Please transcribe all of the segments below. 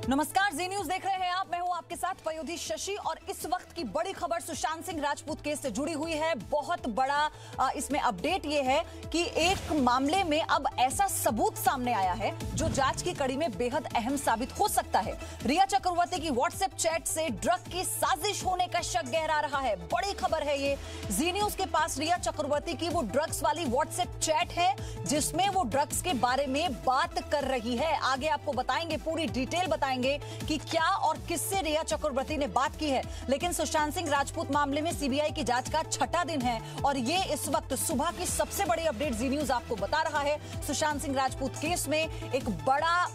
नमस्कार, जी न्यूज देख रहे हैं आप। मैं हूं आपके साथ पयोधी शशि और इस वक्त की बड़ी खबर सुशांत सिंह राजपूत केस से जुड़ी हुई है। बहुत बड़ा इसमें अपडेट ये है कि एक मामले में अब ऐसा सबूत सामने आया है जो जांच की कड़ी में बेहद अहम साबित हो सकता है। रिया चक्रवर्ती की व्हाट्सएप चैट से ड्रग की साजिश होने का शक गहरा रहा है। बड़ी खबर है ये। जी न्यूज के पास रिया चक्रवर्ती की वो ड्रग्स वाली व्हाट्सएप चैट है जिसमें वो ड्रग्स के बारे में बात कर रही है। आगे आपको बताएंगे, पूरी डिटेल बताएंगे कि क्या और किससे रिया चक्रवर्ती ने बात की है। लेकिन सुशांत सिंह राजपूत मामले में सीबीआई की जांच का छठा दिन है और ये इस वक्त सुबह की सबसे बड़ी अपडेट जी न्यूज आपको बता रहा है। सुशांत सिंह राजपूत केस में एक बड़ा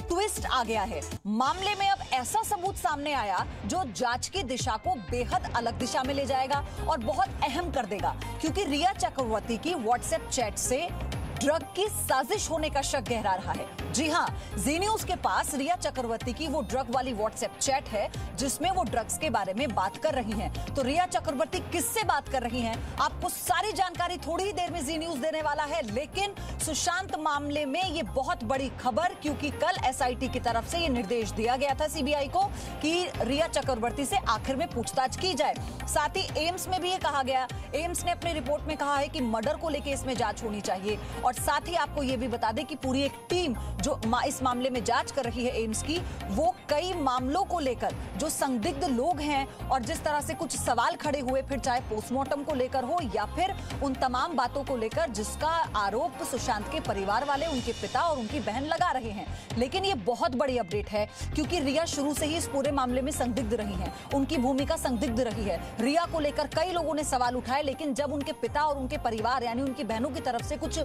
ट्विस्ट आ गया है। मामले में अब ऐसा सबूत सामने आया जो जांच की दिशा को बेहद अलग दिशा में ले जाएगा और बहुत अहम कर देगा, क्योंकि रिया चक्रवर्ती की व्हाट्सएप चैट से ड्रग की साजिश होने का शक गहरा रहा है। जी हां, जी न्यूज के पास रिया चक्रवर्ती की वो ड्रग वाली व्हाट्सएप चैट है जिसमें वो ड्रग्स के बारे में बात कर रही हैं। तो रिया चक्रवर्ती किससे बात कर रही हैं, आपको सारी जानकारी थोड़ी ही देर में जी न्यूज देने वाला है। लेकिन सुशांत मामले में ये बहुत बड़ी खबर, क्योंकि कल एसआईटी की तरफ से ये निर्देश दिया गया था सीबीआई को कि रिया चक्रवर्ती से आखिर में पूछताछ की जाए। साथ ही एम्स में भी ये कहा गया, एम्स ने अपनी रिपोर्ट में कहा है कि मर्डर को लेकर इसमें जांच होनी चाहिए। और साथ ही आपको ये भी बता दें कि पूरी एक टीम जो इस मामले में जांच कर रही है एम्स की, वो कई मामलों को लेकर जो संदिग्ध लोग हैं और जिस तरह से कुछ सवाल खड़े हुए, फिर चाहे पोस्टमार्टम को लेकर हो या फिर उन तमाम बातों को लेकर जिसका आरोप सुशांत के परिवार वाले, उनके पिता और उनकी बहन लगा रहे हैं। लेकिन ये बहुत बड़ी अपडेट है क्योंकि रिया शुरू से ही इस पूरे मामले में संदिग्ध रही है, उनकी भूमिका संदिग्ध रही है। रिया को लेकर कई लोगों ने सवाल उठाए, लेकिन जब उनके पिता और उनके परिवार यानी उनकी बहनों की तरफ से कुछ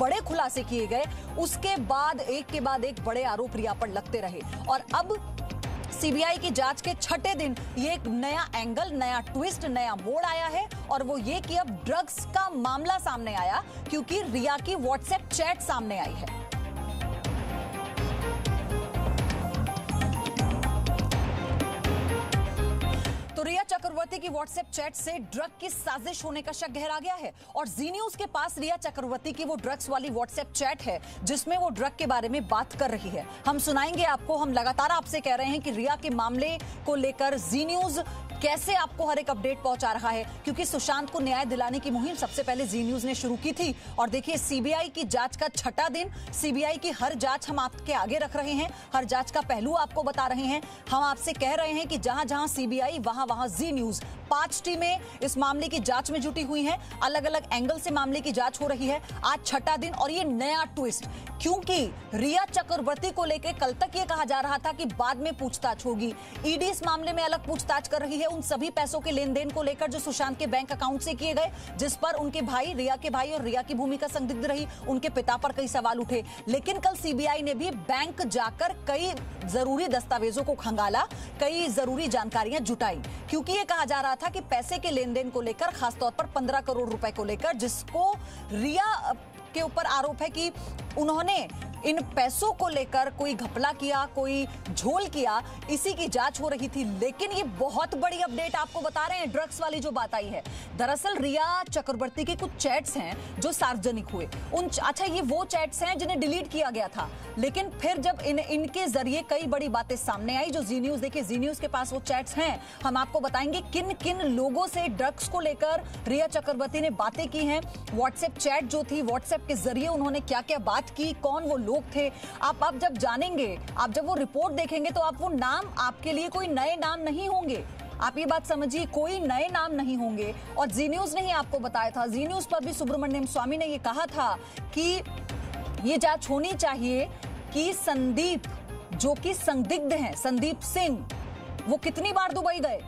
बड़े खुलासे किए गए, उसके बाद एक के बाद एक बड़े आरोप रिया पर लगते रहे। और अब सीबीआई की जांच के छठे दिन ये एक नया एंगल, नया ट्विस्ट, नया मोड़ आया है और वो ये कि अब ड्रग्स का मामला सामने आया क्योंकि रिया की व्हाट्सएप चैट सामने आई है। तो रिया चक्रवर्ती की व्हाट्सएप चैट से ड्रग की साजिश होने का शक गहरा गया है और जी न्यूज के पास रिया चक्रवर्ती की वो ड्रग्स वाली व्हाट्सएप चैट है जिसमें वो ड्रग के बारे में बात कर रही है। हम सुनाएंगे आपको। हम लगातार आपसे कह रहे हैं कि रिया के मामले को लेकर जी न्यूज कैसे आपको हर एक अपडेट पहुंचा रहा है, क्योंकि सुशांत को न्याय दिलाने की मुहिम सबसे पहले जी न्यूज ने शुरू की थी। और देखिए, सीबीआई की जांच का छठा दिन, सीबीआई की हर जांच हम आपके आगे रख रहे हैं, हर जांच का पहलू आपको बता रहे हैं। हम आपसे कह रहे हैं कि जहां जहां सीबीआई वहां जी न्यूज, 5 टीमें इस मामले की जांच में जुटी हुई हैं। अलग अलग एंगल से मामले की जांच हो रही है। आज छठा दिन और ये नया ट्विस्ट, क्योंकि रिया चक्रवर्ती को लेकर कल तक ये कहा जा रहा था कि बाद में पूछताछ होगी। ईडी इस मामले में अलग पूछताछ कर रही है उन सभी पैसों के लेन देन को लेकर जो सुशांत के बैंक अकाउंट से किए गए, जिस पर उनके भाई, रिया के भाई और रिया की भूमिका संदिग्ध रही, उनके पिता पर कई सवाल उठे। लेकिन कल सीबीआई ने भी बैंक जाकर कई जरूरी दस्तावेजों को खंगाला, कई जरूरी जानकारियां जुटाई, क्योंकि ये कहा जा रहा था कि पैसे के लेन देन को लेकर, खासतौर पर 15 करोड़ रुपए को लेकर, जिसको रिया के ऊपर आरोप है कि उन्होंने इन पैसों को लेकर कोई घपला किया, कोई झोल किया, इसी की जांच हो रही थी। लेकिन ये बहुत बड़ी अपडेट आपको बता रहे हैं, ड्रग्स वाली जो बात आई है। दरअसल रिया चक्रवर्ती के कुछ चैट्स हैं जो सार्वजनिक हुए। अच्छा, ये वो चैट्स हैं जिन्हें डिलीट किया गया था, लेकिन फिर जब इनके जरिए कई बड़ी बातें सामने आई जो जी न्यूज, देखिए जी न्यूज के पास वो चैट्स हैं। हम आपको बताएंगे किन किन लोगों से ड्रग्स को लेकर रिया चक्रवर्ती ने बातें की हैं। व्हाट्सएप चैट जो थी, व्हाट्सएप के जरिए उन्होंने क्या क्या बात की, कौन वो लोग थे। आप जब जानेंगे, आप जब वो रिपोर्ट देखेंगे तो आप वो नाम, आपके लिए कोई नए नाम नहीं होंगे। आप ये बात समझिए, कोई नए नाम नहीं होंगे। और जी न्यूज ने ही आपको बताया था, जी न्यूज पर भी सुब्रमण्यम स्वामी ने ये कहा था कि ये जांच होनी चाहिए कि संदीप, जो कि संदिग्ध हैं, संदीप सिंह, वो कितनी बार दुबई गए।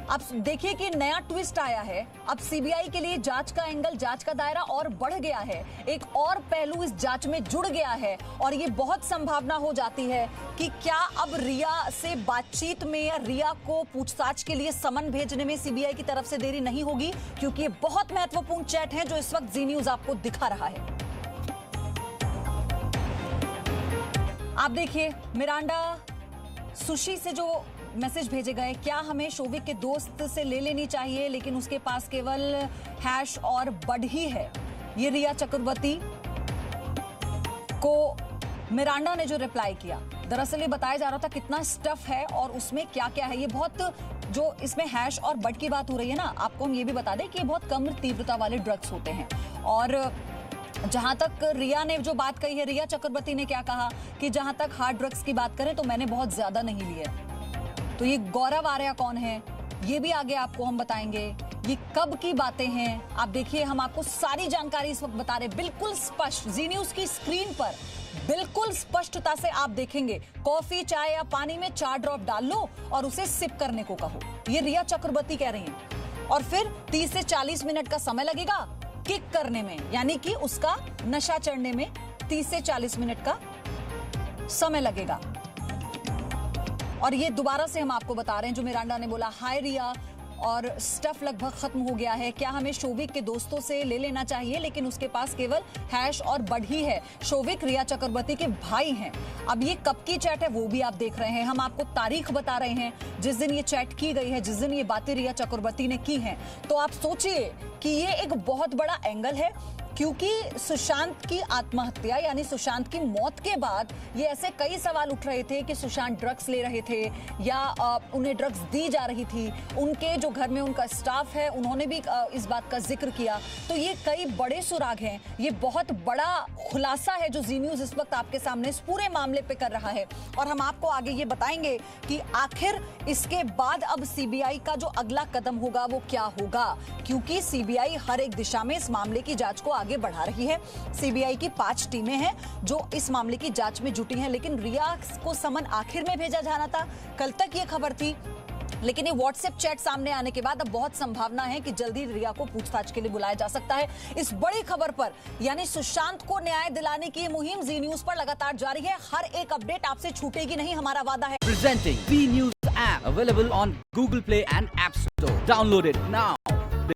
अब देखिए कि नया ट्विस्ट आया है। अब सीबीआई के लिए जांच का एंगल, जांच का दायरा और बढ़ गया है। एक और पहलू इस जांच में जुड़ गया है और ये बहुत संभावना हो जाती है कि क्या अब रिया से बातचीत में या रिया को पूछताछ के लिए समन भेजने में सीबीआई की तरफ से देरी नहीं होगी, क्योंकि ये बहुत महत्वपूर्ण चैट है जो इस वक्त जी न्यूज आपको दिखा रहा है। आप देखिए, मिरांडा सुशी से जो मैसेज भेजे गए, क्या हमें शोविक के दोस्त से ले लेनी चाहिए, लेकिन उसके पास केवल हैश और बड ही है। ये रिया चक्रवर्ती को मिरांडा ने जो रिप्लाई किया, दरअसल ये बताया जा रहा था कितना स्टफ है और उसमें क्या क्या है। ये बहुत जो इसमें हैश और बड की बात हो रही है ना, आपको हम ये भी बता दें कि ये बहुत कम तीव्रता वाले ड्रग्स होते हैं। और जहां तक रिया ने जो बात कही है, रिया चक्रवर्ती ने क्या कहा कि जहां तक हार्ड ड्रग्स की बात करें तो मैंने बहुत ज्यादा नहीं लिए। तो ये गौरव आर्या कौन है ये भी आगे आपको हम बताएंगे। ये कब की बातें हैं आप देखिए, हम आपको सारी जानकारी इस वक्त बता रहे हैं, बिल्कुल स्पष्ट जी न्यूज की स्क्रीन पर बिल्कुल स्पष्टता से आप देखेंगे। कॉफी चाय या पानी में 4 ड्रॉप डाल लो और उसे सिप करने को कहो, ये रिया चक्रवर्ती कह रही हैं। और फिर 30 से 40 मिनट का समय लगेगा किक करने में, यानी कि उसका नशा चढ़ने में 30 से 40 मिनट का समय लगेगा। और ये दोबारा से हम आपको बता रहे हैं जो मिरांडा ने बोला, हाय रिया, और स्टफ लगभग खत्म हो गया है, क्या हमें शोविक के दोस्तों से ले लेना चाहिए, लेकिन उसके पास केवल हैश और बड ही है। शोविक रिया चक्रवर्ती के भाई हैं। अब ये कब की चैट है वो भी आप देख रहे हैं, हम आपको तारीख बता रहे हैं जिस दिन ये चैट की गई है, जिस दिन ये बातें रिया चक्रवर्ती ने की हैं। तो आप सोचिए कि ये एक बहुत बड़ा एंगल है, क्योंकि सुशांत की आत्महत्या यानी सुशांत की मौत के बाद ये ऐसे कई सवाल उठ रहे थे कि सुशांत ड्रग्स ले रहे थे या उन्हें ड्रग्स दी जा रही थी। उनके जो घर में उनका स्टाफ है उन्होंने भी इस बात का जिक्र किया। तो ये कई बड़े सुराग हैं, ये बहुत बड़ा खुलासा है जो जी न्यूज इस वक्त आपके सामने इस पूरे मामले पे कर रहा है। और हम आपको आगे ये बताएंगे कि आखिर इसके बाद अब सीबीआई का जो अगला कदम होगा वो क्या होगा, क्योंकि सीबीआई हर एक दिशा में इस मामले की जांच को आगे बढ़ा रही है। सीबीआई की 5 टीमें हैं जो इस मामले की जांच में जुटी हैं, लेकिन रिया को समन आखिर में भेजा जाना था, कल तक ये खबर थी। लेकिन ये व्हाट्सएप चैट सामने आने के बाद अब बहुत संभावना है कि जल्दी रिया को पूछताछ के लिए बुलाया जा सकता है। इस बड़ी खबर पर यानी सुशांत को न्याय दिलाने की मुहिम जी न्यूज पर लगातार जारी है। हर एक अपडेट आपसे छूटेगी नहीं, हमारा वादा है। Presenting B News app available on Google Play and App Store. Download it now.